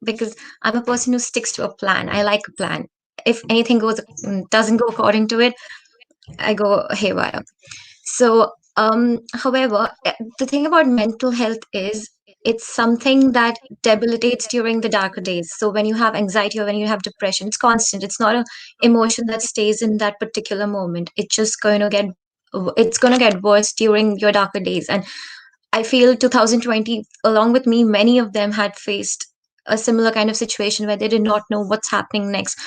because I'm a person who sticks to a plan. I like a plan. If anything doesn't go according to it, I go haywire. So, however, the thing about mental health is it's something that debilitates during the darker days. So when you have anxiety or when you have depression, it's constant. It's not a emotion that stays in that particular moment. It's going to get worse during your darker days. And I feel 2020, along with me, many of them had faced a similar kind of situation where they did not know what's happening next.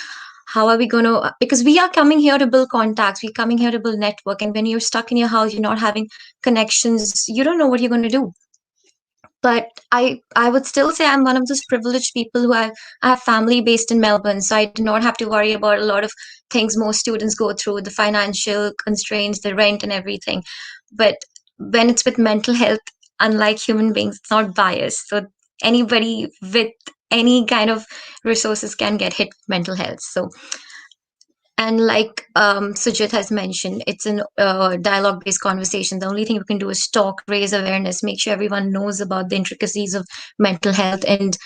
How are we going to, because we are coming here to build contacts, we're coming here to build network. And when you're stuck in your house, you're not having connections, you don't know what you're going to do. But I would still say I'm one of those privileged people I have family based in Melbourne, so I do not have to worry about a lot of things most students go through, the financial constraints, the rent and everything. But when it's with mental health, unlike human beings, it's not biased. So anybody with any kind of resources can get hit with mental health. So, and like Sujit has mentioned, it's an dialogue-based conversation. The only thing we can do is talk, raise awareness, make sure everyone knows about the intricacies of mental health, and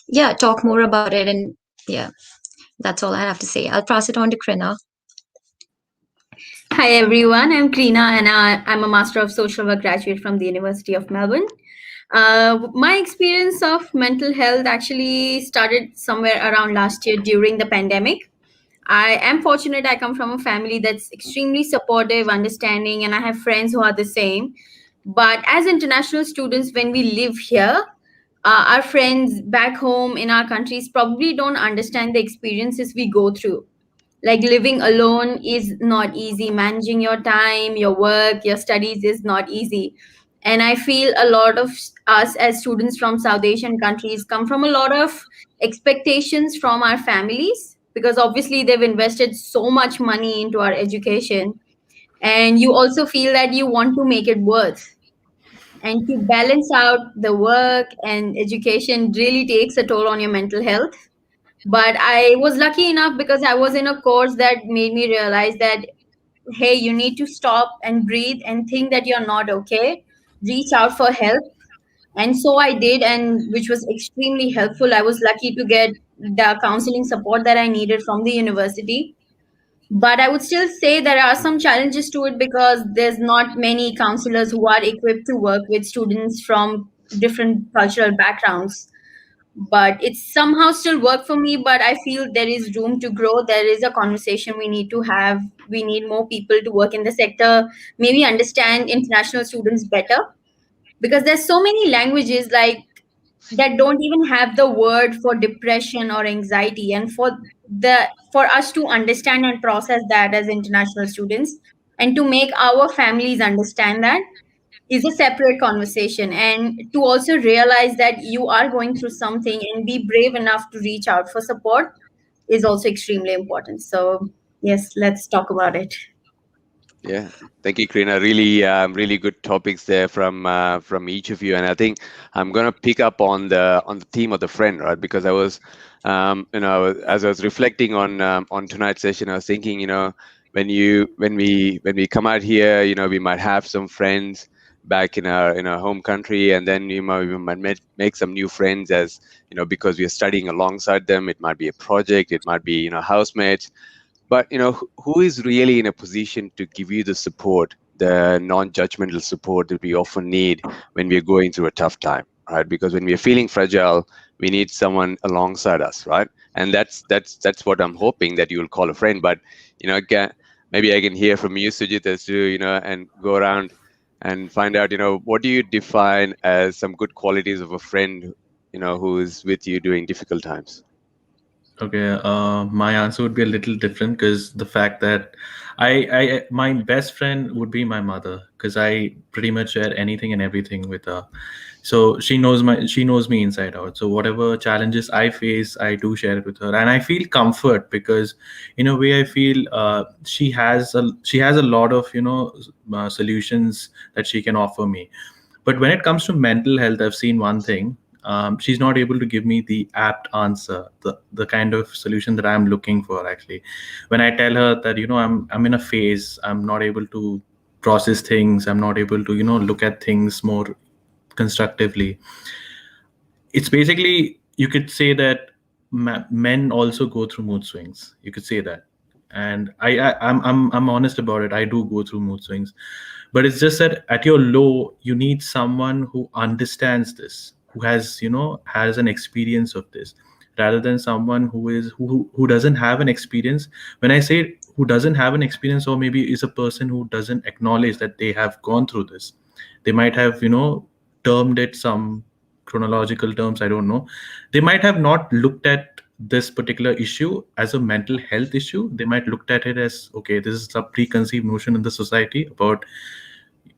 yeah, talk more about it. And yeah, that's all I have to say. I'll pass it on to Krina. Hi everyone, I'm Krina and I'm a Master of Social Work graduate from the University of Melbourne. My experience of mental health actually started somewhere around last year during the pandemic. I am fortunate I come from a family that's extremely supportive, understanding, and I have friends who are the same. But as international students, when we live here, our friends back home in our countries probably don't understand the experiences we go through. Like living alone is not easy, managing your time, your work, your studies is not easy. And I feel a lot of us as students from South Asian countries come from a lot of expectations from our families, because obviously they've invested so much money into our education, and you also feel that you want to make it worth. And to balance out the work and education really takes a toll on your mental health. But I was lucky enough because I was in a course that made me realize that, hey, you need to stop and breathe and think that you're not okay, reach out for help. And so I did, and which was extremely helpful. I was lucky to get the counseling support that I needed from the university. But I would still say there are some challenges to it, because there's not many counselors who are equipped to work with students from different cultural backgrounds. But it's somehow still worked for me. But I feel there is room to grow. There is a conversation we need to have. We need more people to work in the sector, maybe understand international students better, because there's so many languages like that don't even have the word for depression or anxiety. And the for us to understand and process that as international students, and to make our families understand that, is a separate conversation. And to also realize that you are going through something and be brave enough to reach out for support is also extremely important. So yes, let's talk about it. Yeah, thank you, Krina. Really good topics there from each of you, and I think I'm gonna pick up on the theme of the friend, right? Because I was, as I was reflecting on tonight's session, I was thinking, when we come out here, we might have some friends back in our home country, and then we might make some new friends, as because we are studying alongside them. It might be a project, it might be housemates. But who is really in a position to give you the support, the non-judgmental support that we often need when we're going through a tough time, right? Because when we're feeling fragile, we need someone alongside us, right? And that's what I'm hoping that you'll call a friend. But maybe I can hear from you, Sujit, as to and go around and find out what do you define as some good qualities of a friend who is with you during difficult times. Okay, my answer would be a little different, because the fact that my best friend would be my mother, because I pretty much share anything and everything with her. So she knows me inside out. So whatever challenges I face, I do share it with her, and I feel comfort, because in a way I feel she has a lot of solutions that she can offer me. But when it comes to mental health, I've seen one thing. She's not able to give me the apt answer, the kind of solution that I'm looking for. Actually, when I tell her that I'm in a phase, I'm not able to process things, I'm not able to look at things more constructively. It's basically you could say that men also go through mood swings. You could say that, and I'm honest about it. I do go through mood swings, but it's just that at your low, you need someone who understands this, who has has an experience of this, rather than someone who doesn't have an experience. When I say who doesn't have an experience, or maybe is a person who doesn't acknowledge that they have gone through this. They might have termed it some chronological terms, I don't know. They might have not looked at this particular issue as a mental health issue. They might looked at it as, okay, this is a preconceived notion in the society about,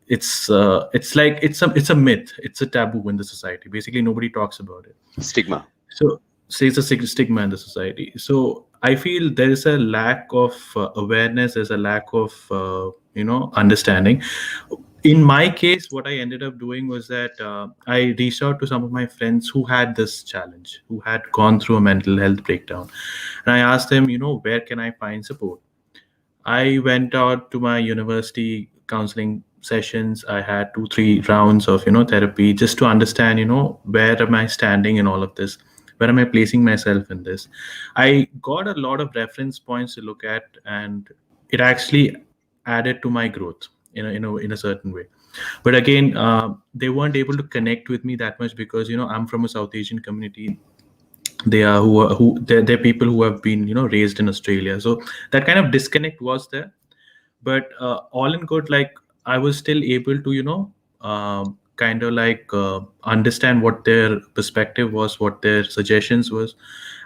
it's like it's a myth, it's a taboo in the society. Basically nobody talks about it. Stigma. So say it's a stigma in the society. So I feel there is a lack of awareness, there's a lack of understanding. In my case, what I ended up doing was that I reached out to some of my friends who had this challenge, who had gone through a mental health breakdown, and I asked them, where can I find support. I went out to my university counseling sessions. I had 2 3 rounds of therapy, just to understand where am I standing in all of this, where am I placing myself in this. I got a lot of reference points to look at, and it actually added to my growth in a certain way. But again, they weren't able to connect with me that much, because I'm from a South Asian community. They are they're people who have been raised in Australia, so that kind of disconnect was there. But all in good, like, I was still able to kind of like understand what their perspective was, what their suggestions was,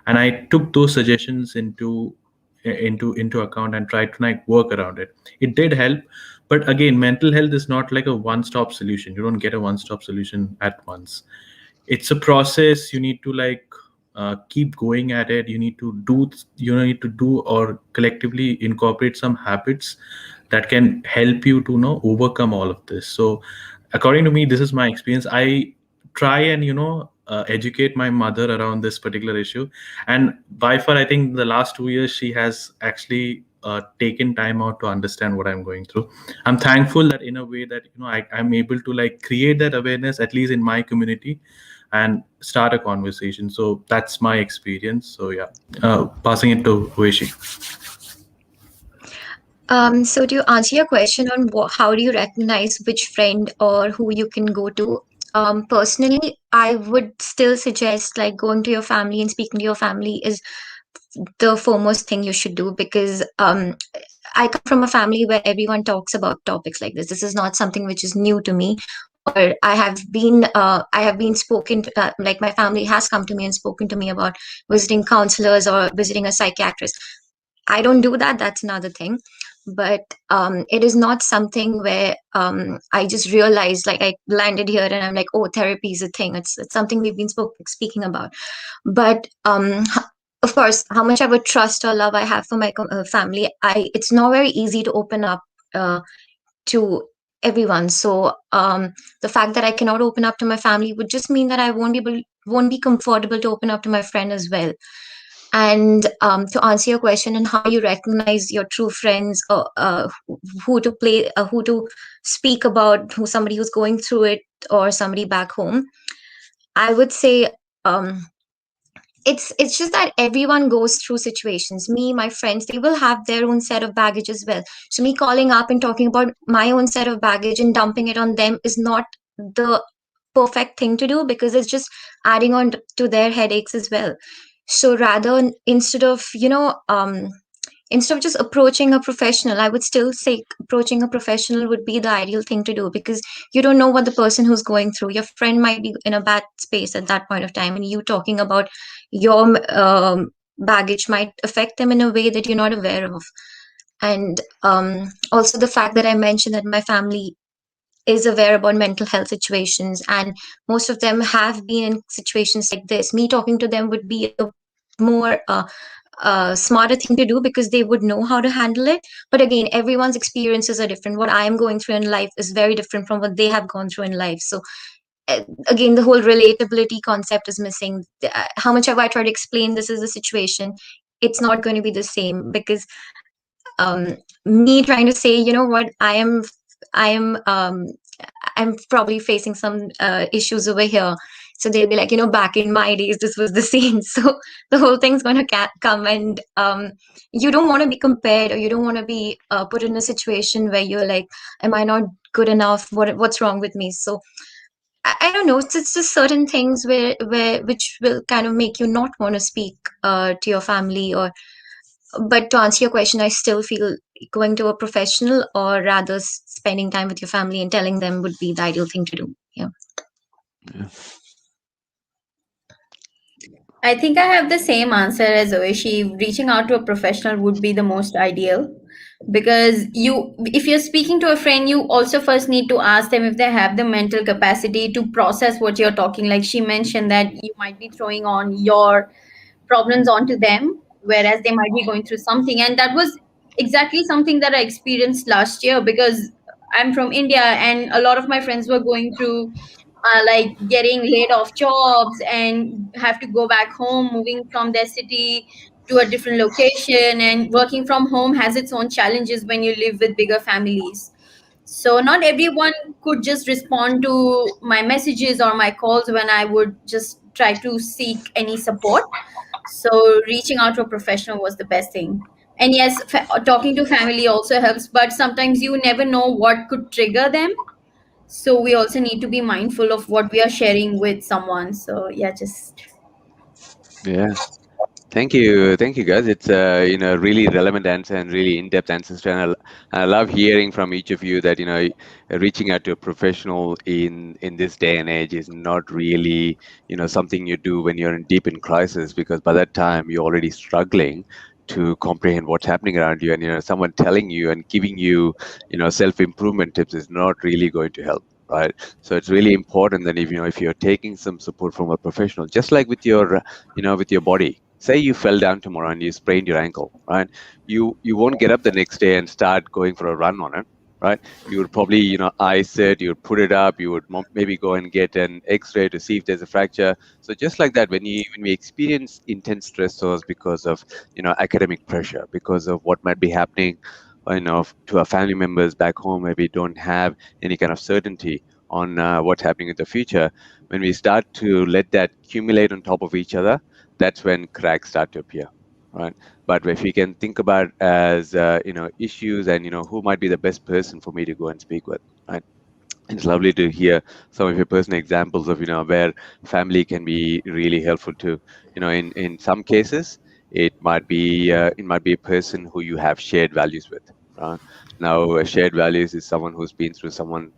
and I took those suggestions into account and tried to like work around it. It did help, but again, mental health is not like a one stop solution. You don't get a one stop solution at once. It's a process. You need to like keep going at it. You need to do or collectively incorporate some habits that can help you to overcome all of this. So according to me, this is my experience. I try and educate my mother around this particular issue, and by far I think the last 2 years she has actually taken time out to understand what I'm going through. I'm thankful that in a way that I'm able to like create that awareness, at least in my community, and start a conversation. So that's my experience. So yeah, passing it to Ueshi. So to answer your question on how do you recognize which friend or who you can go to, personally, I would still suggest like going to your family and speaking to your family is the foremost thing you should do, because I come from a family where everyone talks about topics like this. This is not something which is new to me, or I have been spoken to, like my family has come to me and spoken to me about visiting counselors or visiting a psychiatrist. I don't do that. That's another thing. But it is not something where I just realized, like I landed here and I'm like, oh, therapy is a thing. It's something we've been speaking about. But of course, how much I would trust or love I have for my family, it's not very easy to open up uh, to everyone. So the fact that I cannot open up to my family would just mean that I won't be comfortable to open up to my friend as well. And to answer your question and how you recognize your true friends, or who to speak about, who somebody who's going through it or somebody back home, I would say um, it's just that everyone goes through situations. Me, my friends, they will have their own set of baggage as well. So me calling up and talking about my own set of baggage and dumping it on them is not the perfect thing to do, because it's just adding on to their headaches as well. So rather, instead of just approaching a professional, I would still say approaching a professional would be the ideal thing to do, because you don't know what the person who's going through, your friend might be in a bad space at that point of time, and you talking about your baggage might affect them in a way that you're not aware of. And also the fact that I mentioned that my family is aware about mental health situations, and most of them have been in situations like this. Me talking to them would be a more smarter thing to do, because they would know how to handle it. But again, everyone's experiences are different. What I am going through in life is very different from what they have gone through in life. So again, the whole relatability concept is missing. How much have I tried to explain this is the situation, it's not going to be the same, because um, me trying to say, you know what, I am I'm probably facing some issues over here. So they'll be like, back in my days, this was the scene. So the whole thing's going to come, and you don't want to be compared, or you don't want to be put in a situation where you're like, am I not good enough? What's wrong with me? So I don't know. It's just certain things where which will kind of make you not want to speak to your family. Or but to answer your question, I still feel going to a professional, or rather spending time with your family and telling them, would be the ideal thing to do. Yeah. Yeah. I think I have the same answer as Oishi. Reaching out to a professional would be the most ideal, because if you're speaking to a friend, you also first need to ask them if they have the mental capacity to process what you're talking. Like she mentioned that you might be throwing on your problems onto them, whereas they might be going through something. And that was exactly something that I experienced last year, because I'm from India and a lot of my friends were going through like getting laid off jobs and have to go back home, moving from their city to a different location. And working from home has its own challenges when you live with bigger families. So not everyone could just respond to my messages or my calls when I would just try to seek any support. So reaching out to a professional was the best thing. And yes, talking to family also helps, but sometimes you never know what could trigger them. So we also need to be mindful of what we are sharing with someone. So yeah, just Yeah. Thank you, guys. It's really relevant answer and really in-depth answers, and I love hearing from each of you that reaching out to a professional in this day and age is not really something you do when you're in deep in crisis, because by that time you're already struggling to comprehend what's happening around you, and someone telling you and giving you self-improvement tips is not really going to help, right? So it's really important that if you're taking some support from a professional, just like with your with your body. Say you fell down tomorrow and you sprained your ankle, right? You won't get up the next day and start going for a run on it, right? You would probably ice it, you would put it up, you would maybe go and get an X-ray to see if there's a fracture. So just like that, when we experience intense stressors because of academic pressure, because of what might be happening, to our family members back home, where we don't have any kind of certainty on what's happening in the future, when we start to let that accumulate on top of each other, that's when cracks start to appear, right? But if we can think about as issues, and who might be the best person for me to go and speak with, right? It's lovely to hear some of your personal examples of where family can be really helpful too. In some cases, it might be a person who you have shared values with. Now, shared values is someone who's been through, someone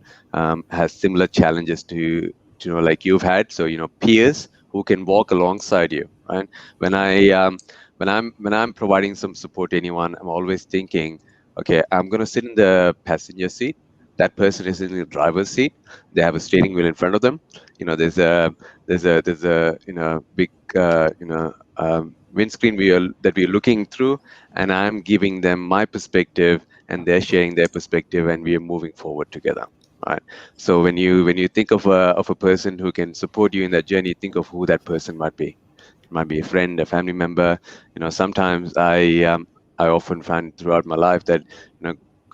has similar challenges to like you've had. So peers who can walk alongside you, right? When I when I'm providing some support to anyone, I'm always thinking, okay, I'm gonna sit in the passenger seat, that person is in the driver's seat, they have a steering wheel in front of them, there's a big windscreen that we're looking through, and I'm giving them my perspective and they're sharing their perspective, and we are moving forward together, right? So when you think of a person who can support you in that journey, think of who that person might be. It might be a friend, a family member. Sometimes I often find throughout my life that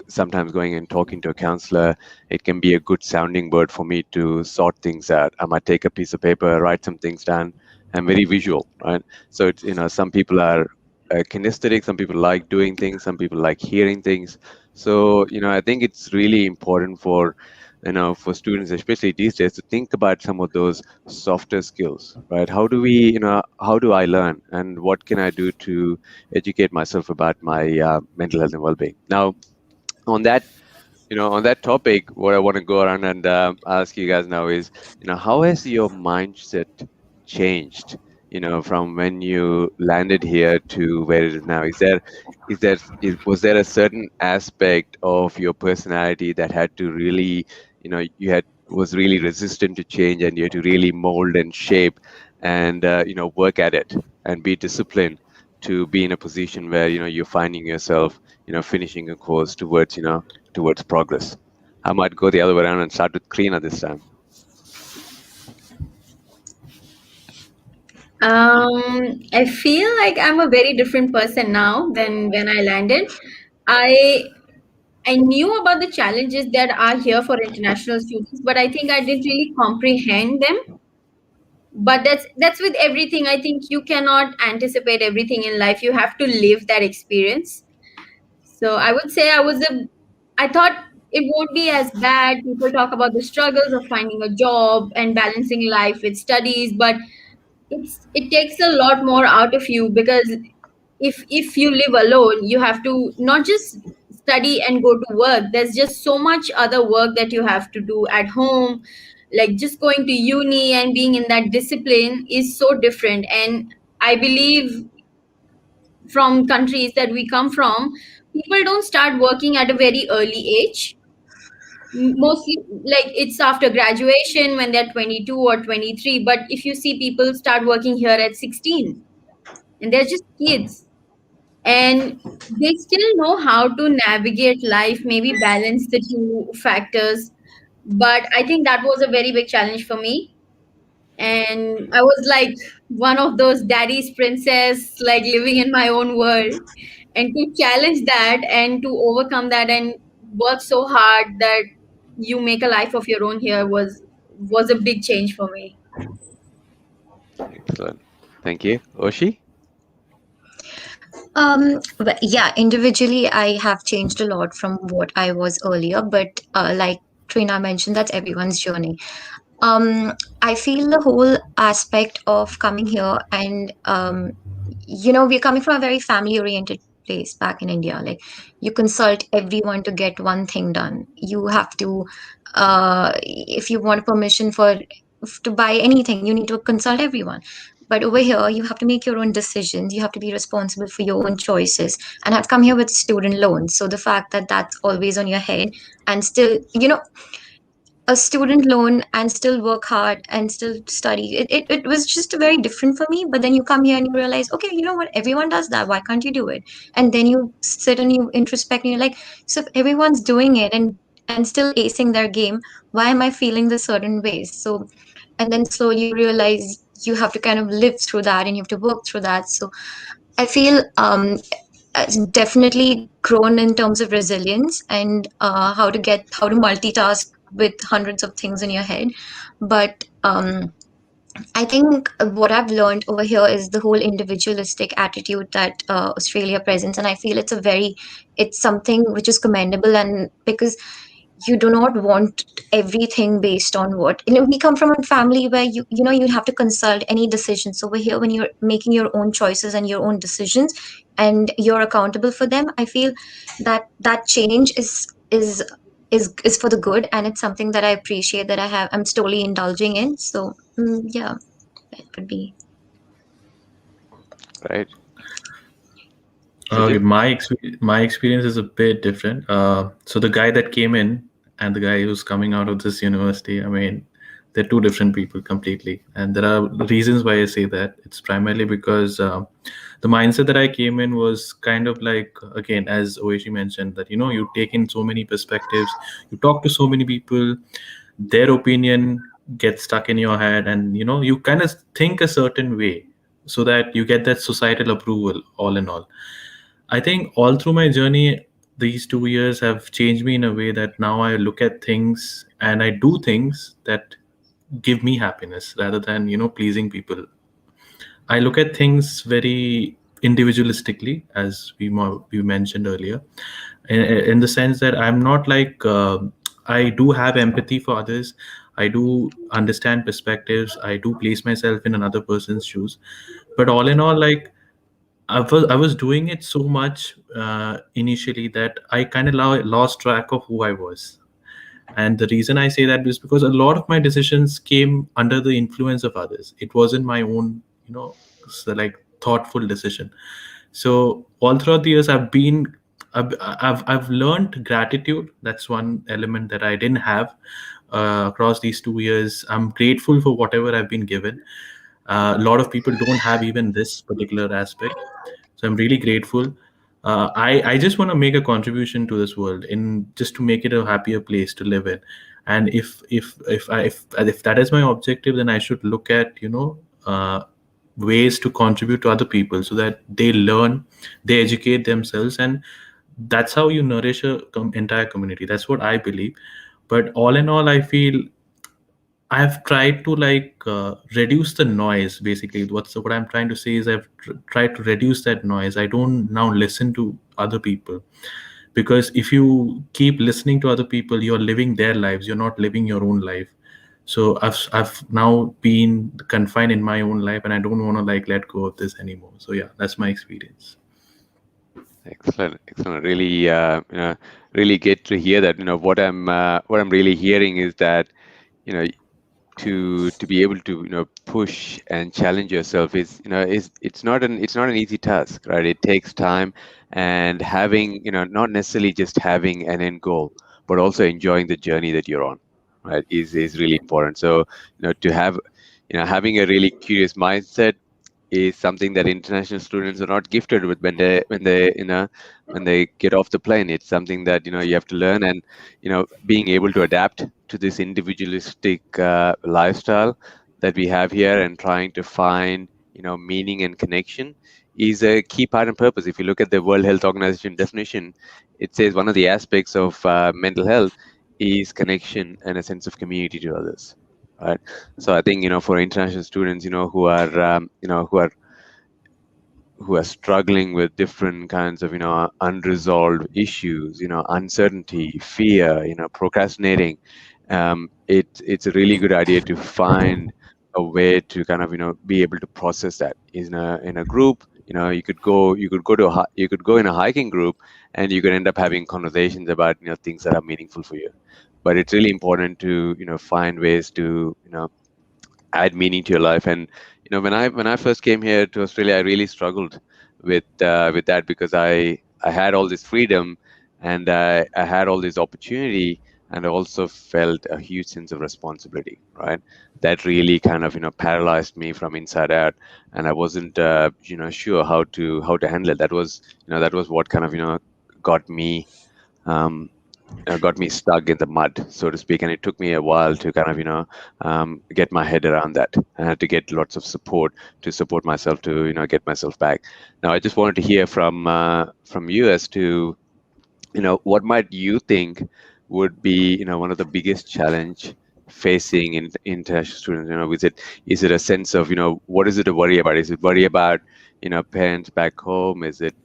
sometimes going and talking to a counselor, it can be a good sounding board for me to sort things out. I might take a piece of paper, write some things down. I'm very visual, right? So it's some people are kinesthetic, some people like doing things, some people like hearing things. So I think it's really important for students, especially these days, to think about some of those softer skills, right? How do I learn, and what can I do to educate myself about my mental health and well-being? Now, on that topic, what I want to go around and ask you guys now is, how has your mindset changed, from when you landed here to where it is now? Was there a certain aspect of your personality that had to really, you had was really resistant to change, and you had to really mold and shape and work at it and be disciplined to be in a position where you're finding yourself finishing a course towards progress? I might go the other way around and start with Krina this time. I feel like I'm a very different person now than when I landed. I I knew about the challenges that are here for international students, but I think I didn't really comprehend them. But that's with everything. I think you cannot anticipate everything in life. You have to live that experience. So I would say I thought it won't be as bad. People talk about the struggles of finding a job and balancing life with studies, but it takes a lot more out of you, because if you live alone, you have to not just study and go to work. There's just so much other work that you have to do at home. Like, just going to uni and being in that discipline is so different. And I believe from countries that we come from, people don't start working at a very early age. Mostly, like, it's after graduation when they're 22 or 23. But if you see, people start working here at 16, and they're just kids, and they still know how to navigate life, maybe balance the two factors. But I think that was a very big challenge for me. And I was like one of those daddy's princess, like living in my own world. And to challenge that and to overcome that and work so hard that you make a life of your own here was a big change for me. Excellent. Thank you. Oshi? But yeah, individually, I have changed a lot from what I was earlier, but like Trina mentioned, that's everyone's journey. I feel the whole aspect of coming here and we're coming from a very family oriented place back in India. Like, you consult everyone to get one thing done. You have to, if you want permission for to buy anything, you need to consult everyone. But over here, you have to make your own decisions. You have to be responsible for your own choices. And I've come here with student loans. So the fact that that's always on your head, and still, a student loan and still work hard and still study, it was just very different for me. But then you come here and you realize, okay, you know what, everyone does that, why can't you do it? And then you sit and you introspect and you're like, so if everyone's doing it and still acing their game, why am I feeling this certain ways? So, and then slowly you realize you have to kind of live through that and you have to work through that. So I feel definitely grown in terms of resilience and how to multitask with hundreds of things in your head. But I think what I've learned over here is the whole individualistic attitude that Australia presents, and I feel it's something which is commendable, and because you do not want everything based on what we come from a family where you have to consult any decisions. Over here, when you're making your own choices and your own decisions and you're accountable for them, I feel that change is for the good, and it's something that I appreciate, that I'm slowly indulging in. So yeah, that would be. Right. Okay, Sajid? my experience is a bit different. So the guy that came in and the guy who's coming out of this university, I mean, they're two different people completely. And there are reasons why I say that. It's primarily because the mindset that I came in was kind of like, again, as Oishi mentioned, that you take in so many perspectives, you talk to so many people, their opinion gets stuck in your head, and you kind of think a certain way so that you get that societal approval. All in all, I think all through my journey, these 2 years have changed me in a way that now I look at things and I do things that give me happiness rather than, pleasing people. I look at things very individualistically, as we mentioned earlier, in the sense that I'm not like, I do have empathy for others. I do understand perspectives. I do place myself in another person's shoes. But all in all, like, I was doing it so much initially that I kind of lost track of who I was. And the reason I say that is because a lot of my decisions came under the influence of others. It wasn't my own, like, thoughtful decision. So all throughout the years, I've learned gratitude. That's one element that I didn't have across these 2 years. I'm grateful for whatever I've been given. A lot of people don't have even this particular aspect, so I'm really grateful. I just want to make a contribution to this world, in just to make it a happier place to live in. And if that is my objective, then I should look at ways to contribute to other people so that they learn, they educate themselves, and that's how you nourish a entire community. That's what I believe. But all in all, I feel I've tried to reduce the noise. Basically, what I'm trying to say is tried to reduce that noise. I don't now listen to other people, because if you keep listening to other people, you're living their lives. You're not living your own life. So I've now been confined in my own life, and I don't want to let go of this anymore. So yeah, that's my experience. Excellent, excellent. Really, really get to hear that. What I'm really hearing is that, you know, to be able to push and challenge yourself is it's not an easy task, right? It takes time, and having not necessarily just having an end goal, but also enjoying the journey that you're on, right, is really important. So to have having a really curious mindset is something that international students are not gifted with when they get off the plane. It's something that you have to learn, and being able to adapt to this individualistic lifestyle that we have here, and trying to find meaning and connection is a key part and purpose. If you look at the World Health Organization definition, it says one of the aspects of mental health is connection and a sense of community to others, right? So I think for international students who are struggling with different kinds of unresolved issues, uncertainty, fear, procrastinating, it's a really good idea to find a way to kind of be able to process that in a group. You could go in a hiking group, and you could end up having conversations about things that are meaningful for you. But it's really important to find ways to add meaning to your life. And when I first came here to Australia, I really struggled with that, because I had all this freedom, and I had all this opportunity, and I also felt a huge sense of responsibility, right? That really kind of paralyzed me from inside out, and I wasn't sure how to handle it. That was what kind of got me um, got me stuck in the mud, so to speak. And it took me a while to kind of get my head around that. I had to get lots of support to support myself to get myself back. Now I just wanted to hear from you as to what might you think would be one of the biggest challenge facing in international students. Is it a sense of what is it to worry about? Is it worry about parents back home? Is it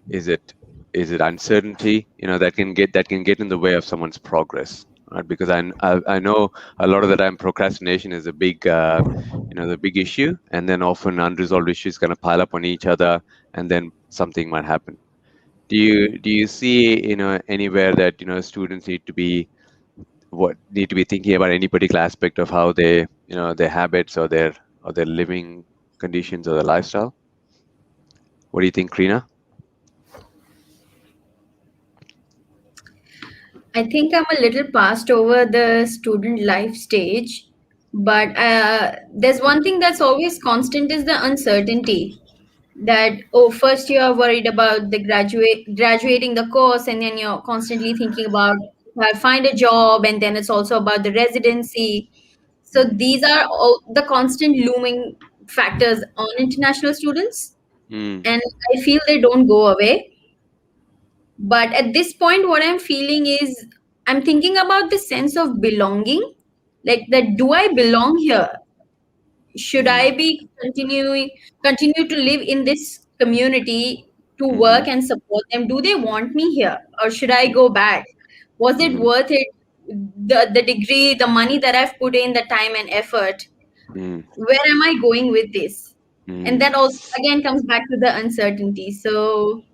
is it is it uncertainty that can get in the way of someone's progress, right? Because I know a lot of the time procrastination is a big the big issue, and then often unresolved issues kind of pile up on each other, and then something might happen. Do you see anywhere that students need to be thinking about any particular aspect of how they their habits, or their living conditions, or their lifestyle? What do you think, Krina? I think I'm a little past over the student life stage, but there's one thing that's always constant is the uncertainty. That, oh, first you are worried about the graduating the course, and then you're constantly thinking about find a job, and then it's also about the residency. So Mm, these are all the constant looming factors on international students, mm, and I feel they don't go away. But at this point, what I'm feeling is I'm thinking about the sense of belonging. Like that, do I belong here? Should I mm, be continue to live in this community to mm-hmm, work and support them? Do they want me here, or should I go back? Was it mm, worth it? The degree, the money that I've put in, the time and effort. mm, Where am I going with this? And mm. that also again comes back to the uncertainty. So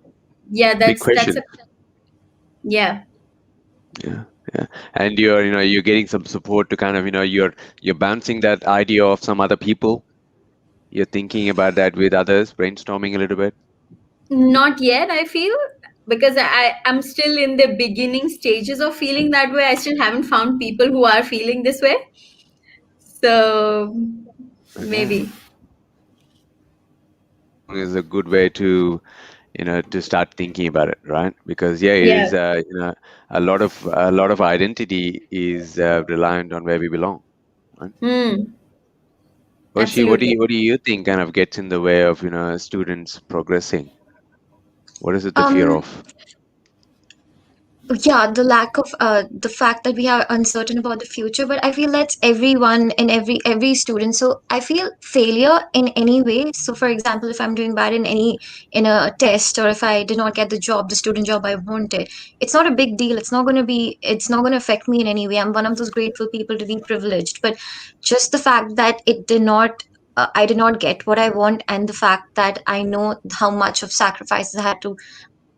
yeah, Big that's question. a yeah. Yeah, yeah. And you're getting some support to kind of you're bouncing that idea off some other people. You're thinking about that with others, brainstorming a little bit. Not yet, I feel, because I'm still in the beginning stages of feeling that way. I still haven't found people who are feeling this way. So Okay. maybe. Is a good way to start thinking about it, right? Because yeah, it Yeah. is a lot of identity is reliant on where we belong, right? Hmm. Oshi, what do Absolutely. you what do you think kind of gets in the way of students progressing? What is it the fear Um, of? Yeah, the lack of the fact that we are uncertain about the future, but I feel that's everyone and every student. So I feel failure in any way. So for example, if I'm doing bad in any in a test, or if I did not get the job, the student job I wanted, it's not a big deal. It's not going to affect me in any way. I'm one of those grateful people to be privileged, but just the fact that it did not I did not get what I want, and the fact that I know how much of sacrifices I had to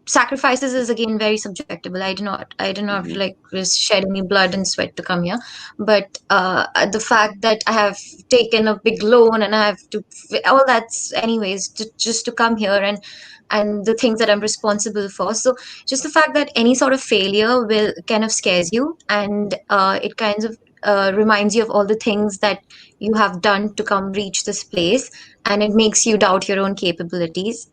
sacrifices is again very subjective. I did not Hmm. like just shed any blood and sweat to come here, but the fact that I have taken a big loan and I have to all that's anyways just to come here, and the things that I'm responsible for. So just the fact that any sort of failure will kind of scares you, and it kind of reminds you of all the things that you have done to come reach this place, and it makes you doubt your own capabilities,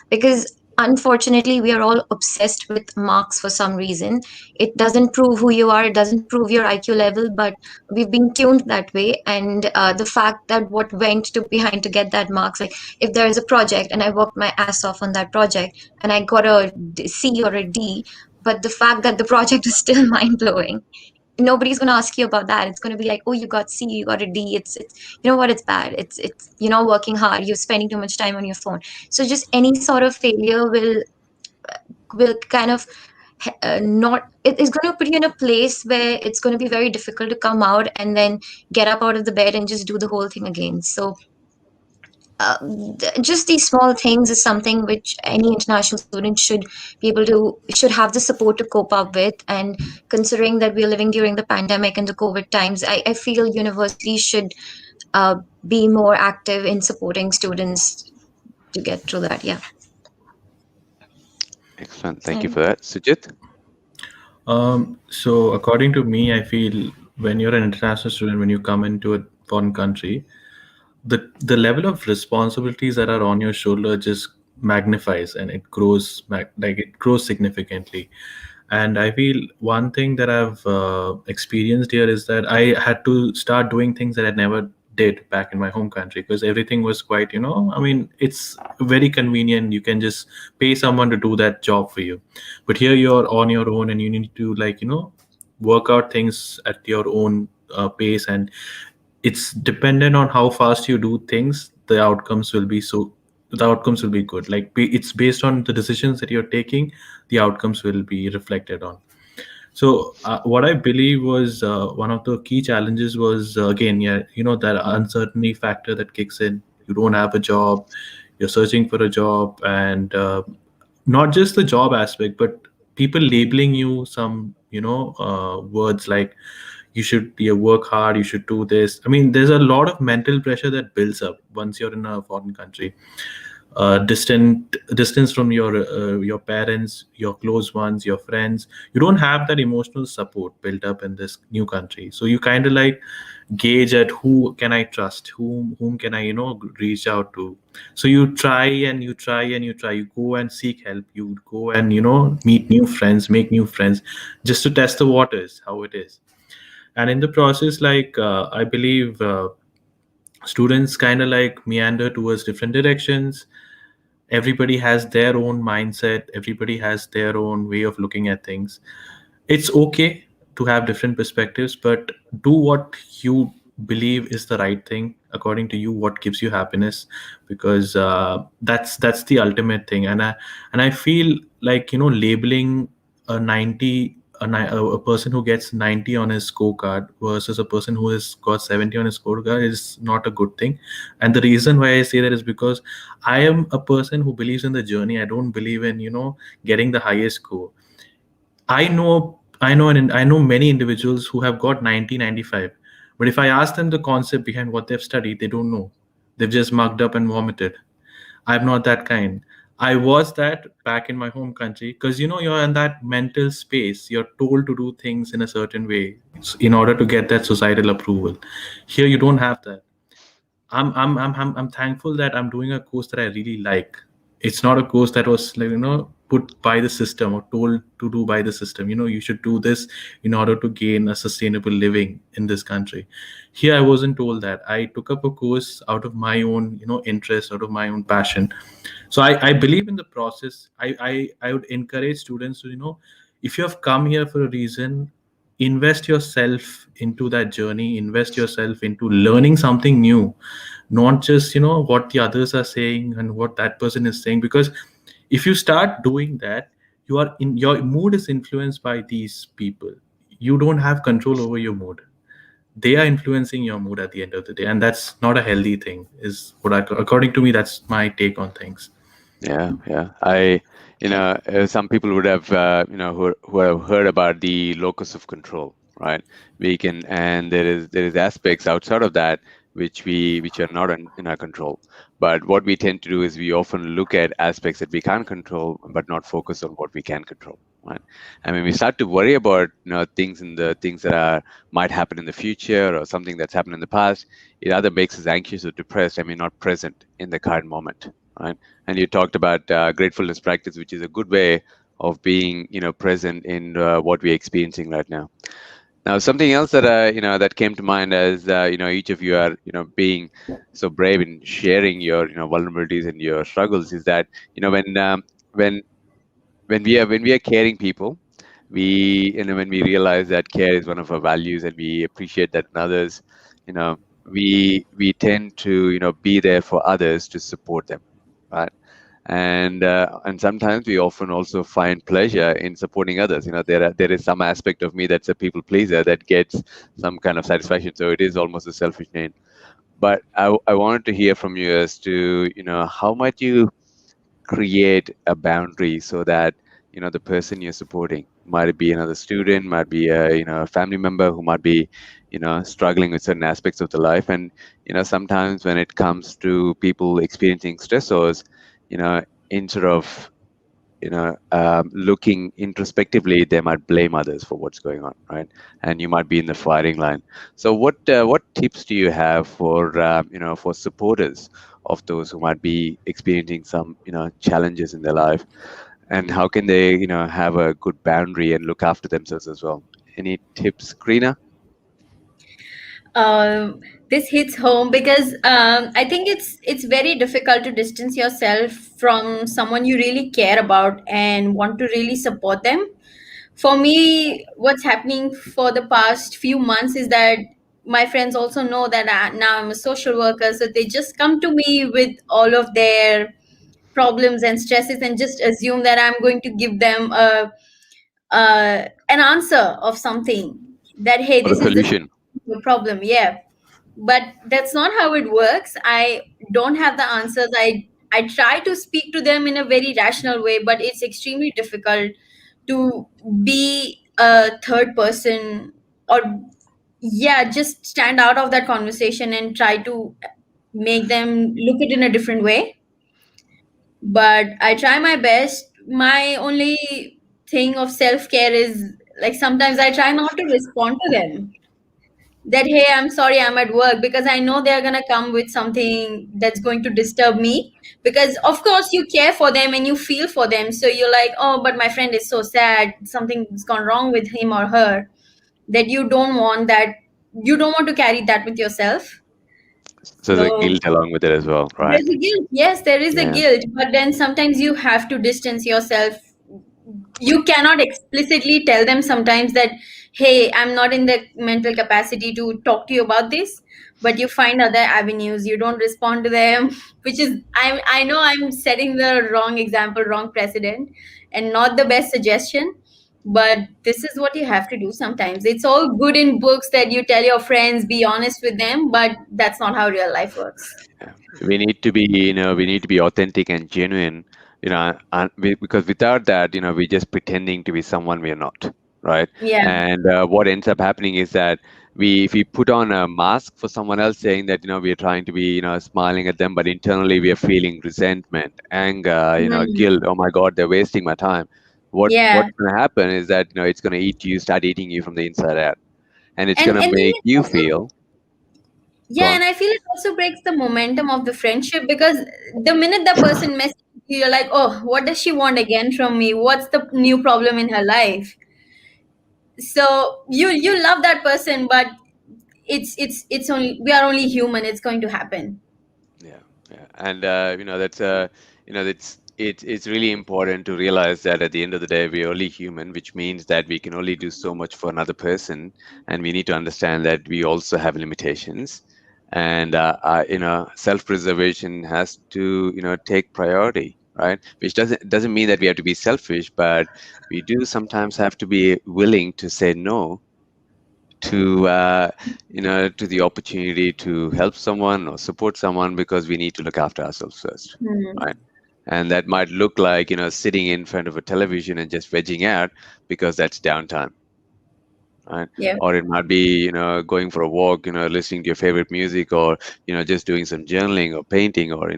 because unfortunately we are all obsessed with marks for some reason. It doesn't prove who you are, it doesn't prove your IQ level, but we've been tuned that way. And the fact that what went to behind to get that marks, like if there is a project and I worked my ass off on that project and I got a C or a D, but the fact that the project is still mind blowing, nobody's going to ask you about that. It's going to be like, oh, you got C, you got a D. It's you know what, it's bad. It's you're not working hard, you're spending too much time on your phone. So just any sort of failure will kind of not it is going to put you in a place where it's going to be very difficult to come out and then get up out of the bed and just do the whole thing again. So uh, just these small things is something which any international student should be able to should have the support to cope up with. And considering that we're living during the pandemic and the COVID times, I feel universities should uh, be more active in supporting students to get through that. Yeah. Excellent. Thank you And for that. Sujit? So according to me, I feel when you're an international student, when you come into a foreign country, the level of responsibilities that are on your shoulder just magnifies, and it grows like it grows significantly. And I feel one thing that I've experienced here is that I had to start doing things that I never did back in my home country, because everything was quite, I mean, it's very convenient. You can just pay someone to do that job for you. But here you're on your own, and you need to, like, work out things at your own pace, and it's dependent on how fast you do things. The outcomes will be good. Like, it's based on the decisions that you're taking, the outcomes will be reflected on. So what I believe was one of the key challenges was, again, yeah, that uncertainty factor that kicks in. You don't have a job, you're searching for a job, and not just the job aspect, but people labeling you some, words like, you work hard, you should do this. I mean, there's a lot of mental pressure that builds up once you're in a foreign country. Distance from your parents, your close ones, your friends. You don't have that emotional support built up in this new country, so you kind of like gauge at who can I trust, whom can I, reach out to. So you try and you try and you try, you go and seek help, you go and, meet new friends, make new friends, just to test the waters, how it is. And in the process, like, I believe students kind of like meander towards different directions. Everybody has their own mindset, everybody has their own way of looking at things. It's okay to have different perspectives, but do what you believe is the right thing according to you, what gives you happiness, because that's the ultimate thing. And I feel like, labeling a 90 a person who gets 90 on his scorecard versus a person who has got 70 on his scorecard is not a good thing. And the reason why I say that is because I am a person who believes in the journey. I don't believe in, getting the highest score. I know many individuals who have got 90, 95, but if I ask them the concept behind what they've studied, they don't know. They've just mugged up and vomited. I'm not that kind. I was that back in my home country, because, you're in that mental space. You're told to do things in a certain way in order to get that societal approval. Here you don't have that. I'm thankful that I'm doing a course that I really like. It's not a course that was, like, put by the system or told to do by the system. You should do this in order to gain a sustainable living in this country. Here I wasn't told that. I took up a course out of my own, interest, out of my own passion. So I believe in the process. I would encourage students to, if you have come here for a reason, invest yourself into that journey, invest yourself into learning something new, not just what the others are saying and what that person is saying. Because if you start doing that, your mood is influenced by these people. You don't have control over your mood. They are influencing your mood at the end of the day, and that's not a healthy thing, is according to me. That's my take on things. Yeah, yeah. Some people would have, who have heard about the locus of control, right? We can, and there is aspects outside of that which are not in our control. But what we tend to do is we often look at aspects that we can't control, but not focus on what we can control, right? And when we start to worry about, things that might happen in the future or something that's happened in the past, it either makes us anxious or depressed, and we're not present in the current moment, right? And you talked about gratefulness practice, which is a good way of being, present in what we're experiencing right now. Now, something else that that came to mind as each of you are being so brave in sharing your vulnerabilities and your struggles is that when when we are caring people, when we realize that care is one of our values and we appreciate that in others, you know we tend to be there for others to support them, right? And sometimes we often also find pleasure in supporting others. There is some aspect of me that's a people pleaser that gets some kind of satisfaction, so it is almost a selfish need. But I wanted to hear from you as to how might you create a boundary so that the person you're supporting, might be another student, might be a family member who might be struggling with certain aspects of the life. And sometimes when it comes to people experiencing stressors, instead of looking introspectively, they might blame others for what's going on, right? And you might be in the firing line. So what tips do you have for for supporters of those who might be experiencing some challenges in their life, and how can they have a good boundary and look after themselves as well? Any tips, Krina? um, this hits home because I think it's very difficult to distance yourself from someone you really care about and want to really support them. For me, what's happening for the past few months is that my friends also know that now I'm a social worker, so they just come to me with all of their problems and stresses and just assume that I'm going to give them an answer of something, that hey, Or the this is the solution? problem. Yeah, but that's not how it works. I don't have the answers. I try to speak to them in a very rational way, but it's extremely difficult to be a third person, or yeah, just stand out of that conversation and try to make them look it in a different way. But I try my best. My only thing of self-care is, like, sometimes I try not to respond to them, that hey, I'm sorry, I'm at work, because I know they're going to come with something that's going to disturb me, because of course you care for them and you feel for them, so you're like, oh, but my friend is so sad, something's gone wrong with him or her, that you don't want to carry that with yourself. So the So guilt along with it as well, right? there's a guilt. Yes, there is a Yeah. guilt, but then sometimes you have to distance yourself. You cannot explicitly tell them sometimes that, hey, I'm not in the mental capacity to talk to you about this, but you find other avenues. You don't respond to them, which is, I know I'm setting the wrong example, wrong precedent, and not the best suggestion. But this is what you have to do sometimes. It's all good in books that you tell your friends, be honest with them, but that's not how real life works. Yeah. We need to be, we need to be authentic and genuine, because without that, we're just pretending to be someone we're not, right? Yeah. And what ends up happening is that if we put on a mask for someone else, saying that, we're trying to be, smiling at them, but internally we are feeling resentment, anger, Mm. guilt. Oh my God, they're wasting my time. Yeah. What's going to happen is that, it's going to start eating you from the inside out, and it's going And to then make it you also, feel. Go yeah, on. and I feel it also breaks the momentum of the friendship, because the minute the person messages you, you're like, oh, what does she want again from me? What's the new problem in her life? So you love that person, but it's only, we are only human. It's going to happen. Yeah, yeah, and that's it's really important to realize that at the end of the day, we're only human, which means that we can only do so much for another person, and we need to understand that we also have limitations. And self-preservation has to take priority, right? Which doesn't mean that we have to be selfish, but we do sometimes have to be willing to say no to to the opportunity to help someone or support someone, because we need to look after ourselves first, Hmm. right? And that might look like sitting in front of a television and just vegging out because that's downtime, right? Yeah. Or it might be going for a walk, listening to your favorite music, or just doing some journaling or painting, or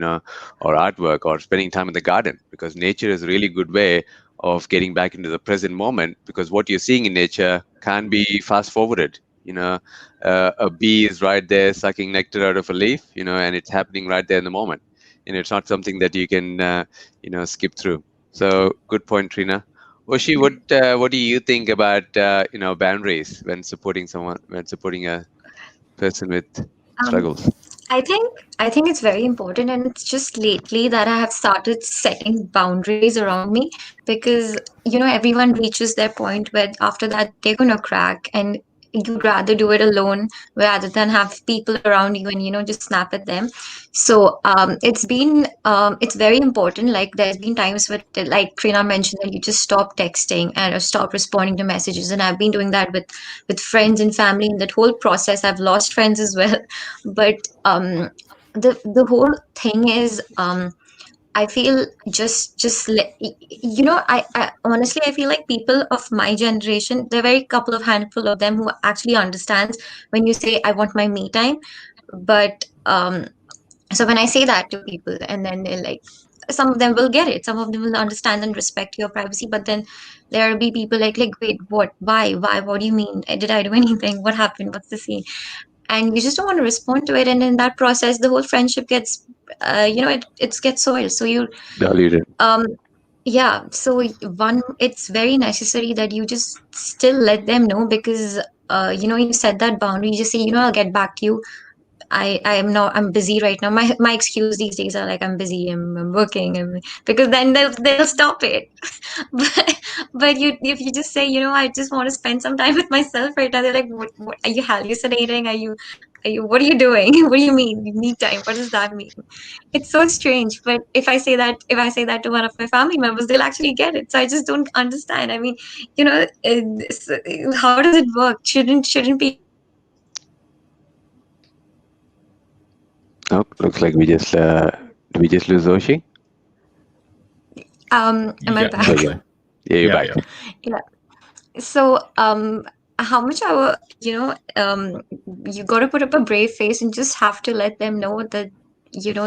or artwork, or spending time in the garden, because nature is a really good way of getting back into the present moment, because what you're seeing in nature can't be fast forwarded. A bee is right there sucking nectar out of a leaf, and it's happening right there in the moment, and it's not something that you can skip through. So good point, Trina. Oshi, what do you think about boundaries when supporting someone, when supporting a person with Um, struggles? I think it's very important, and it's just lately that I have started setting boundaries around me, because everyone reaches their point where after that they're gonna crack, and you'd rather do it alone rather than have people around you and just snap at them. So it's very important. Like, there's been times where, like Trina mentioned, that you just stop texting and or stop responding to messages, and I've been doing that with friends and family. In that whole process, I've lost friends as well. But the whole thing is, I feel I honestly, I feel like people of my generation, there are very couple of handful of them who actually understands when you say I want my me time. But so when I say that to people, and then they're like, some of them will get it, some of them will understand and respect your privacy, but then there will be people like, wait, what, why, what do you mean? Did I do anything? What happened? What's the scene? And you just don't want to respond to it, and in that process the whole friendship gets it gets soiled. So you Diluted. um yeah, so one, it's very necessary that you just still let them know, because you set that boundary. You just say, I'll get back to you. I am not, I'm busy right now. My excuse these days are like, I'm busy, I'm working, because then they'll stop it. but but if you just say, I just want to spend some time with myself right now, they're like, what are you hallucinating? Are you what are you doing? What do you mean me time? What does that mean? It's so strange. But if I say that to one of my family members, they'll actually get it. So I just don't understand. I mean, how does it work? Shouldn't people just Oh, looks like we just did we just lose Oshi? am I Yeah, Oh back? yeah, yeah, you're yeah, back. yeah. Yeah. So, how much hour, you got to put up a brave face and just have to let them know that,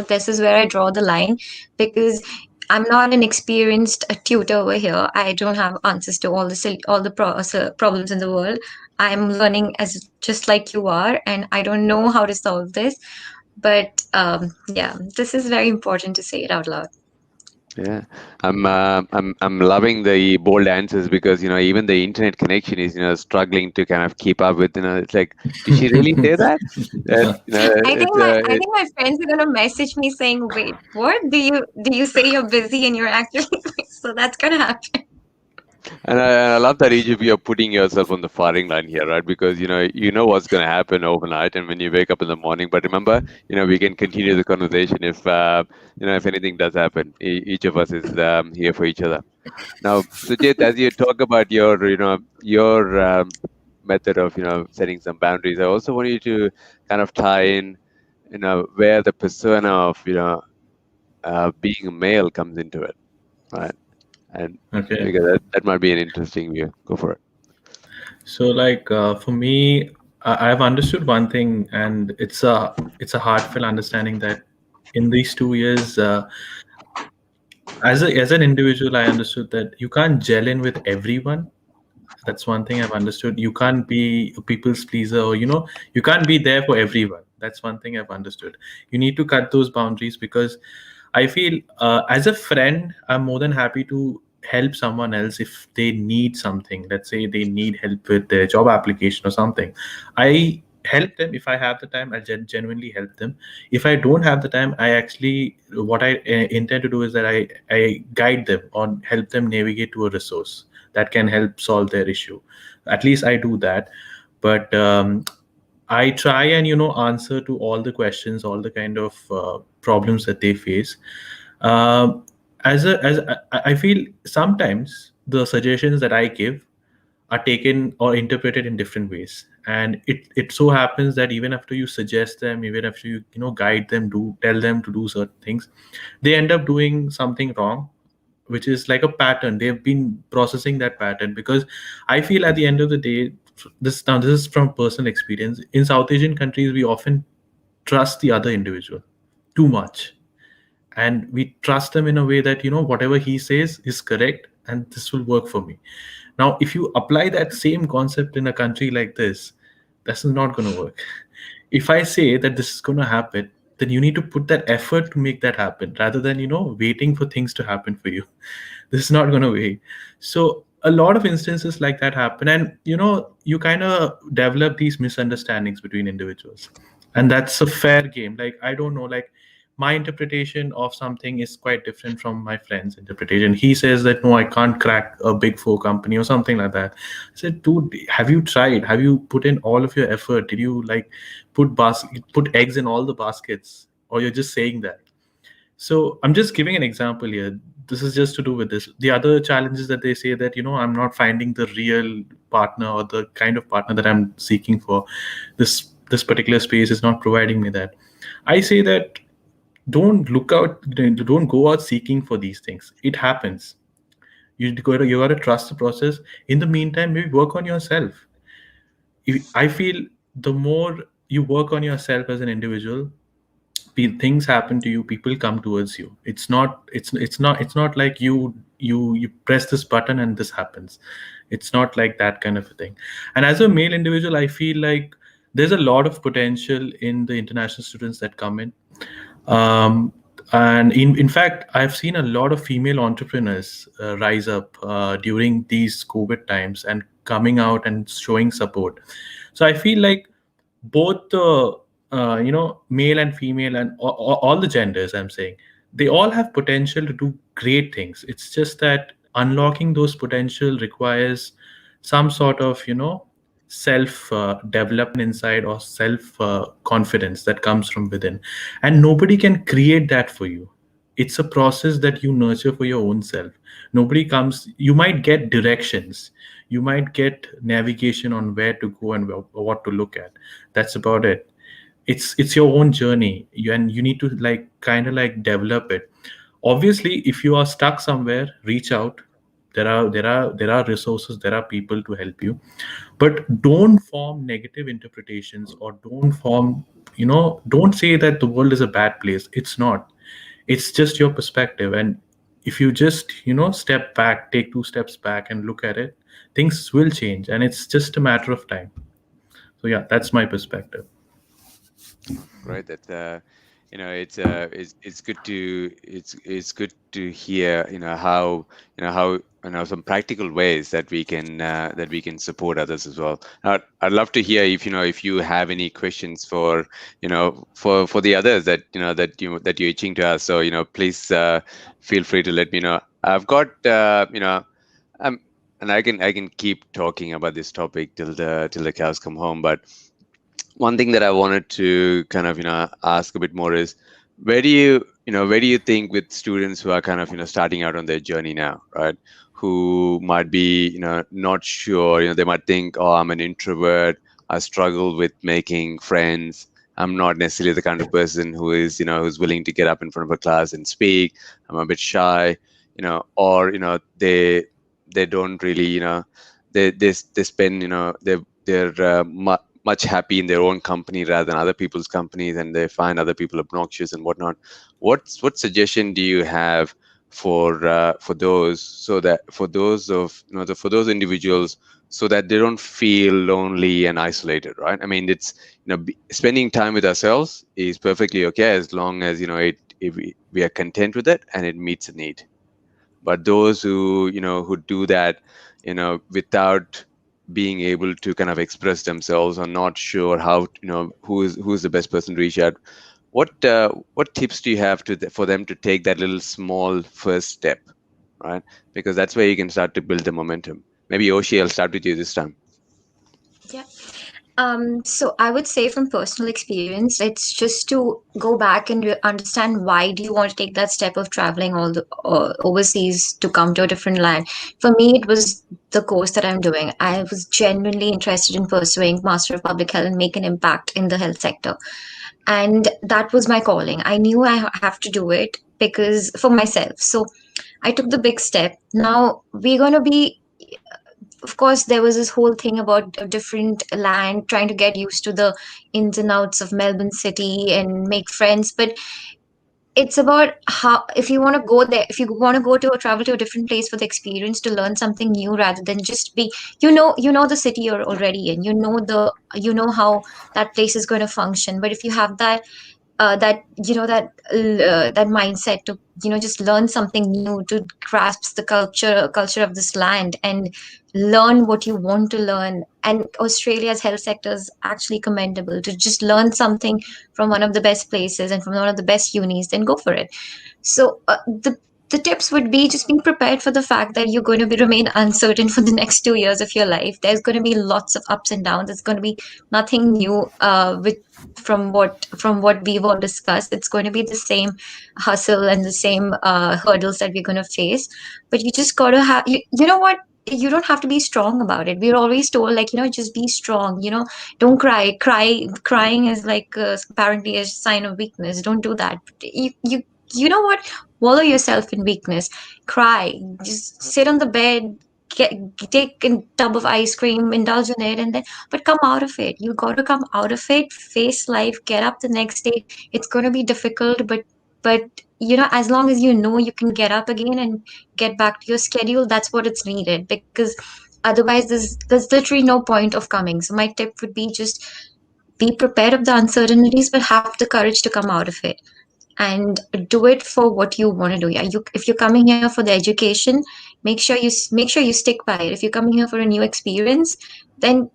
this is where I draw the line, because I'm not an experienced tutor over here. I don't have answers to all the problems in the world. I'm learning as just like you are, and I don't know how to solve this. But yeah, this is very important to say it out loud. Yeah, I'm loving the bold answers, because even the internet connection is struggling to kind of keep up with. It's like, did she really say that? That I think my friends are gonna message me saying, "Wait, what? Do you say you're busy and you're actually?" So that's gonna happen. and I love that each of you are putting yourself on the firing line here, right? Because you know what's going to happen overnight, and when you wake up in the morning. But remember, we can continue the conversation if anything does happen. Each of us is here for each other. Now, Sujit, as you talk about your method of setting some boundaries, I also want you to kind of tie in where the persona of being a male comes into it, right? And Okay. because that might be an interesting view. Go for it. So, like, for me, I've understood one thing, and it's a heartfelt understanding that in these 2 years, as an individual, I understood that you can't gel in with everyone. That's one thing I've understood. You can't be a people's pleaser, or you can't be there for everyone. That's one thing I've understood. You need to cut those boundaries, because I feel, as a friend, I'm more than happy to help someone else if they need something. Let's say they need help with their job application or something. I help them. If I have the time, I'll genuinely help them. If I don't have the time, I actually, what I intend to do is that I guide them or help them navigate to a resource that can help solve their issue. At least I do that. But I try and answer to all the questions, all the kind of problems that they face. Um, I feel sometimes the suggestions that I give are taken or interpreted in different ways, and it so happens that even after you suggest them, even after you guide them, do tell them to do certain things, they end up doing something wrong, which is like a pattern. They've been processing that pattern, because I feel at the end of the day, this is from personal experience. In South Asian countries, we often trust the other individual too much, and we trust him in a way that whatever he says is correct and this will work for me. Now if you apply that same concept in a country like this is not going to work. If I say that this is going to happen, then you need to put that effort to make that happen, rather than waiting for things to happen for you. This is not going to wait. So a lot of instances like that happen, and you kind of develop these misunderstandings between individuals, and that's a fair game. Like, I don't know, like, my interpretation of something is quite different from my friend's interpretation. He says that no, I can't crack a big four company or something like that. I said, dude, have you tried? Have you put in all of your effort? Did you like put eggs in all the baskets, or you're just saying that? So I'm just giving an example here. This is just to do with this. The other challenge is that they say that I'm not finding the real partner, or the kind of partner that I'm seeking for. This particular space is not providing me that. I say that don't go out seeking for these things. It happens. You got to trust the process. In the meantime, maybe work on yourself. I feel the more you work on yourself as an individual, things happen to you, people come towards you. It's not like you press this button and this happens. It's not like that kind of a thing. And as a male individual, I feel like there's a lot of potential in the international students that come in. And in fact, I've seen a lot of female entrepreneurs rise up during these COVID times and coming out and showing support. So I feel like both the male and female, and all the genders, I'm saying, they all have potential to do great things. It's just that unlocking those potential requires some sort of self development inside, or self confidence that comes from within, and nobody can create that for you. It's a process that you nurture for your own self. Nobody comes. You might get directions, you might get navigation on where to go and what to look at. That's about it. It's your own journey, and you need to like kind of like develop it. Obviously, if you are stuck somewhere, reach out. There are resources, there are people to help you, but don't form negative interpretations, or don't say that the world is a bad place. It's not. It's just your perspective. And if you just step back, take two steps back and look at it, things will change, and it's just a matter of time. So yeah, that's my perspective. Right. That it's good to it's good to hear how some practical ways that we can support others as well. I'd love to hear if you have any questions for for the others that you're itching to ask. So please feel free to let me know. I've got and I can keep talking about this topic till the cows come home, but one thing that I wanted to kind of ask a bit more is, where do you think, with students who are kind of starting out on their journey now, right, who might be not sure, they might think, oh, I'm an introvert, I struggle with making friends, I'm not necessarily the kind of person who is who's willing to get up in front of a class and speak, I'm a bit shy, or they don't really they spend they're much happy in their own company rather than other people's companies, and they find other people obnoxious and whatnot. What suggestion do you have for those, so that for those of for those individuals, so that they don't feel lonely and isolated, right? I mean, it's spending time with ourselves is perfectly okay, as long as if we are content with it and it meets a need. But those who who do that without being able to kind of express themselves or not sure how, who's the best person to reach out, what tips do you have for them to take that little small first step, right? Because that's where you can start to build the momentum. Maybe Oshi, I'll start with you this time. Yeah. So I would say from personal experience, it's just to go back and understand why do you want to take that step of traveling all the overseas to come to a different land. For me, it was the course that I'm doing. I was genuinely interested in pursuing Master of Public Health and make an impact in the health sector, and that was my calling. I knew I have to do it because for myself. So I took the big step. Now we're gonna be, of course, there was this whole thing about a different land, trying to get used to the ins and outs of Melbourne city and make friends. But it's about how, if you want to go there, if you want to go to or travel to a different place for the experience to learn something new rather than just be, the city you're already in, you know how that place is going to function. But if you have that mindset to just learn something new, to grasp the culture of this land and learn what you want to learn. And Australia's health sector is actually commendable. To just learn something from one of the best places and from one of the best unis, then go for it. So the tips would be just being prepared for the fact that you're going to remain uncertain for the next 2 years of your life. There's going to be lots of ups and downs. It's going to be nothing new from what we've all discussed. It's going to be the same hustle and the same hurdles that we're going to face. But you just got to have, you know what? You don't have to be strong about it. We're always told, like, just be strong. Don't cry. Crying is like apparently a sign of weakness. Don't do that. You know what? Wallow yourself in weakness. Cry. Just sit on the bed. Get, take a tub of ice cream, indulge in it, and then, but come out of it. You got to come out of it, face life, get up the next day. It's going to be difficult, but as long as you can get up again and get back to your schedule, that's what it's needed. Because otherwise, there's literally no point of coming. So my tip would be just be prepared of the uncertainties, but have the courage to come out of it and do it for what you want to do. Yeah, if you're coming here for the education, make sure you stick by it. If you're coming here for a new experience, then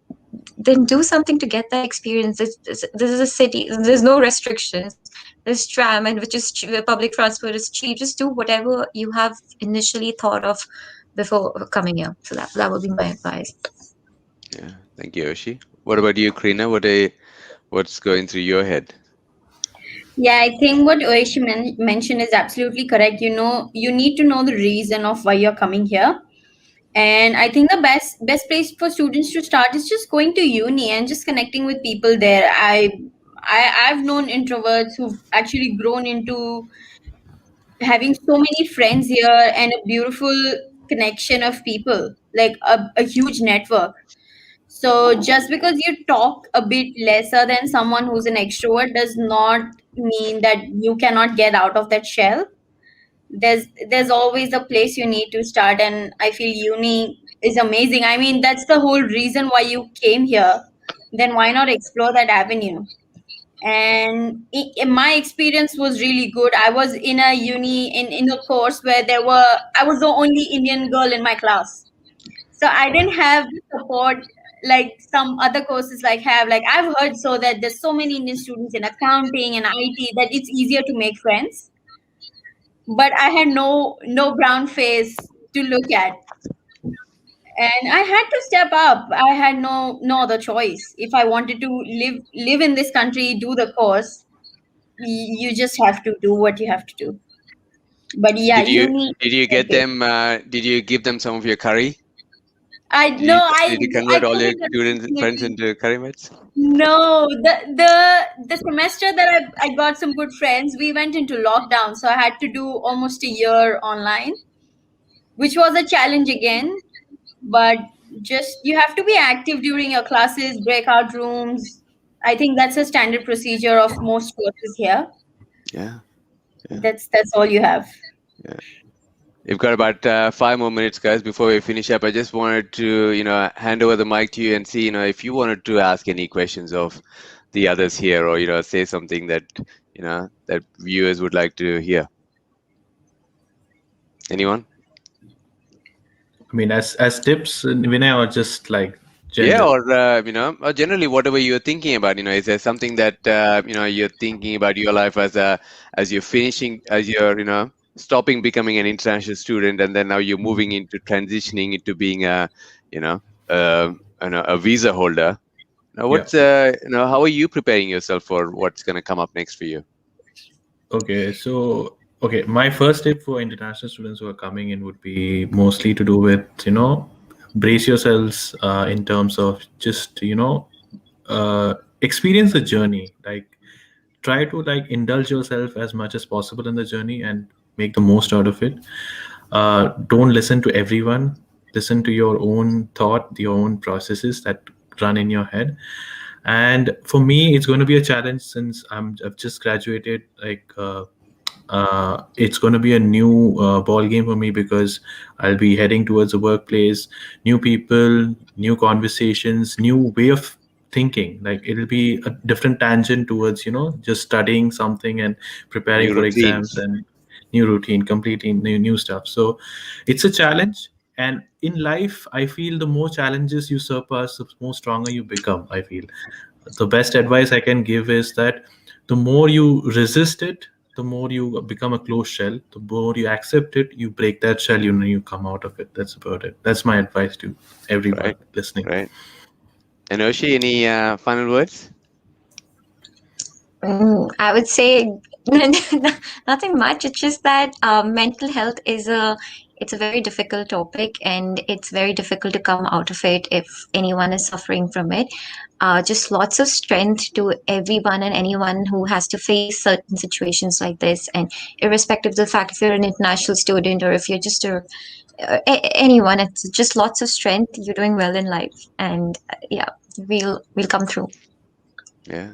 do something to get that experience. This is a city. There's no restrictions. There's tram, and which is public transport is cheap. Just do whatever you have initially thought of before coming here. So that would be my advice. Yeah, thank you, Oshi. What about you, Krina? What's going through your head? Yeah, I think what Oishi mentioned is absolutely correct. You need to know the reason of why you're coming here. And I think the best place for students to start is just going to uni and just connecting with people there. I've known introverts who've actually grown into having so many friends here and a beautiful connection of people, like a huge network. So just because you talk a bit lesser than someone who's an extrovert does not mean that you cannot get out of that shell. There's always a place you need to start, and I feel uni is amazing. I mean, that's the whole reason why you came here. Then why not explore that avenue? And my experience was really good. I was in a uni in a course where I was the only Indian girl in my class, so I didn't have support like some other courses like I've heard so that there's so many Indian students in accounting and IT that it's easier to make friends, but I had no brown face to look at, and I had to step up. I had no other choice. If I wanted to live in this country, do the course, you just have to do what you have to do. But So yeah, did you uni did you get epic. them? Did you give them some of your curry? I Did no you I did you I convert all your couldn't, students friends unfortunately. into curry mates? No, the semester that I got some good friends, we went into lockdown, so I had to do almost a year online, which was a challenge again. But just you have to be active during your classes, breakout rooms. I think that's a standard procedure of most courses here. Yeah, yeah, That's all you have. yeah. We've got about 5 more minutes, guys, before we finish up. I just wanted to, hand over the mic to you and see, if you wanted to ask any questions of the others here, or say something that that viewers would like to hear. Anyone? I mean, as tips, Vinay, or just like Yeah, general. or generally whatever you're thinking about, is there something that you're thinking about your life as you're finishing, as you're stopping becoming an international student, and then now you're moving into transitioning into being you know uh, a visa holder. Now, Yeah. how are you preparing yourself for what's going to come up next for you? Okay, so okay, my first tip for international students who are coming in would be mostly to do with, brace yourselves in terms of just, experience the journey. Like, try to like indulge yourself as much as possible in the journey and make the most out of it. Don't listen to everyone. Listen to your own thought, your own processes that run in your head. And for me, it's going to be a challenge since I've just graduated. It's going to be a new ball game for me because I'll be heading towards the workplace, new people, new conversations, new way of thinking. Like, it'll be a different tangent towards just studying something and preparing New for exams routines, and new routine, completely new stuff. So it's a challenge. And in life, I feel the more challenges you surpass, the more stronger you become. I feel the best advice I can give is that the more you resist it, the more you become a closed shell. The more you accept it, you break that shell, you come out of it. That's about it. That's my advice to everyone right? listening. Right. And Oshi, any final words? I would say nothing much. It's just that mental health it's a very difficult topic, and it's very difficult to come out of it if anyone is suffering from it. Just lots of strength to everyone and anyone who has to face certain situations like this, and irrespective of the fact if you're an international student or if you're just anyone, it's just lots of strength. You're doing well in life, and yeah, we'll come through. Yeah.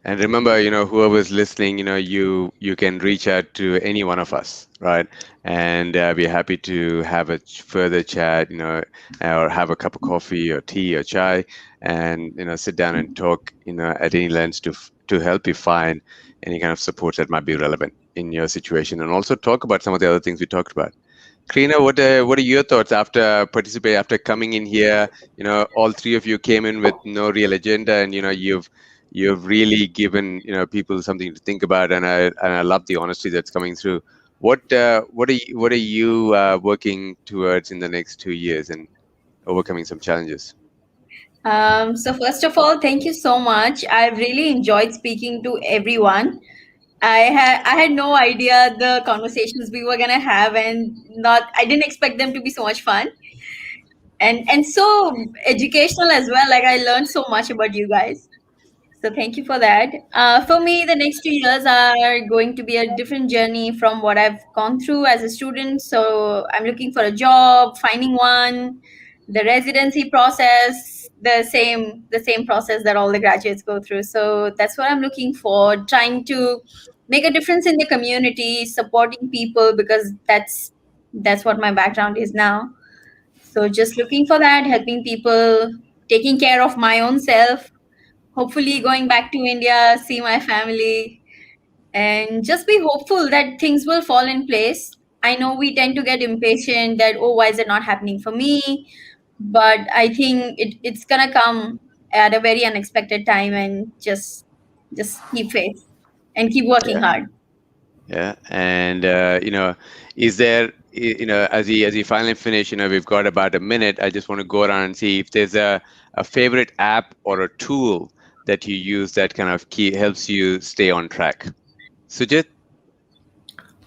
And remember, whoever's listening, you can reach out to any one of us, right? And we're happy to have a further chat, or have a cup of coffee or tea or chai, and sit down and talk, at any length to help you find any kind of support that might be relevant in your situation, and also talk about some of the other things we talked about. Karina, what are your thoughts after after coming in here? All three of you came in with no real agenda, and you've really given people something to think about, and I love the honesty that's coming through. What are you working towards in the next 2 years and overcoming some challenges? So first of all, thank you so much. I really enjoyed speaking to everyone. I had no idea the conversations we were gonna have, and not I didn't expect them to be so much fun and so educational as well. Like, I learned so much about you guys. So thank you for that. For me, the next 2 years are going to be a different journey from what I've gone through as a student. So I'm looking for a job, finding one, the residency process, the same process that all the graduates go through. So that's what I'm looking for, trying to make a difference in the community, supporting people, because that's what my background is now. So just looking for that, helping people, taking care of my own self, hopefully going back to India, see my family, and just be hopeful that things will fall in place. I know we tend to get impatient that, oh, why is it not happening for me? But I think it's gonna come at a very unexpected time, and just keep faith and keep working Yeah, hard. yeah. And is there, as we finally finish, we've got about a minute. I just want to go around and see if there's a favorite app or a tool that you use that kind of helps you stay on track. Sujit?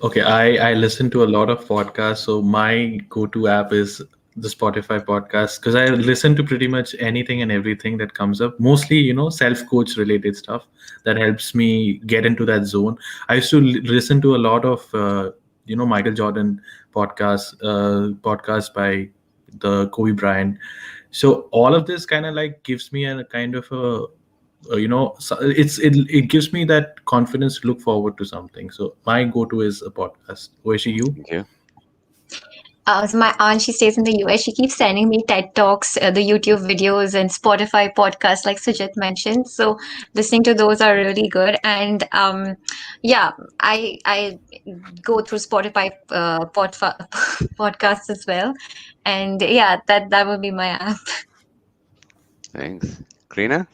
Okay, I listen to a lot of podcasts, so my go-to app is the Spotify podcast because I listen to pretty much anything and everything that comes up. Mostly, self-coach related stuff that helps me get into that zone. I used to listen to a lot of Michael Jordan podcasts by the Kobe Bryant. So all of this kind of like gives me a kind of a so it gives me that confidence to look forward to something. So my go-to is a podcast. Oishi, you? Thank you. So my aunt, she stays in the US. She keeps sending me TED Talks, the YouTube videos, and Spotify podcasts, like Sujit mentioned. So listening to those are really good. And yeah, I go through Spotify podcasts as well. And yeah, that would be my app. Thanks. Karina?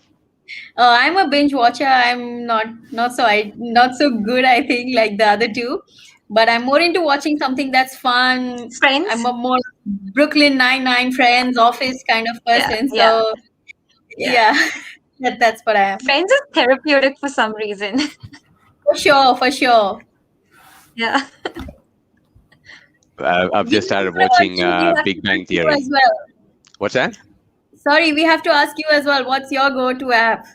I'm a binge watcher. I'm not so good, I think, like the other two, but I'm more into watching something that's fun. I'm Friends? a more Brooklyn Nine-Nine, Friends, Office kind of Yeah, person. yeah, So yeah. yeah, that's what I am. Friends is therapeutic for some reason. For sure, for sure. Yeah. I've We just have started to watching actually have Big to Bang ask you Theory. as well. What's that? Sorry, we have to ask you as well. What's your go-to app?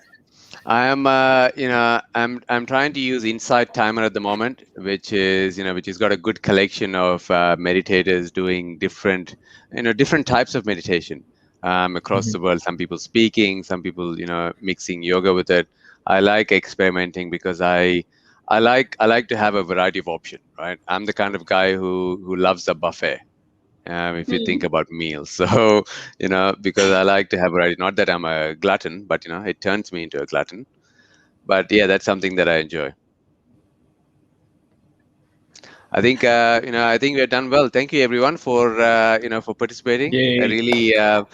I'm trying to use Insight Timer at the moment, which has got a good collection of meditators doing different types of meditation across the world. Some people speaking, some people, mixing yoga with it. I like experimenting because I like to have a variety of options, right? I'm the kind of guy who loves a buffet. If you think Hmm. about meals, so because I like to have variety. Not that I'm a glutton, but it turns me into a glutton. But yeah, that's something that I enjoy. I think we're done well. Thank you everyone for participating. I Yay. really I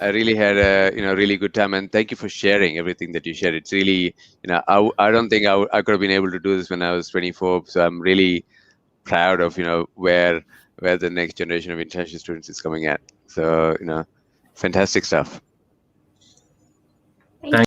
really had a really good time, and thank you for sharing everything that you shared. It's really I don't think I could have been able to do this when I was 24. So I'm really proud of where the next generation of international students is coming at. So fantastic stuff. Thank you.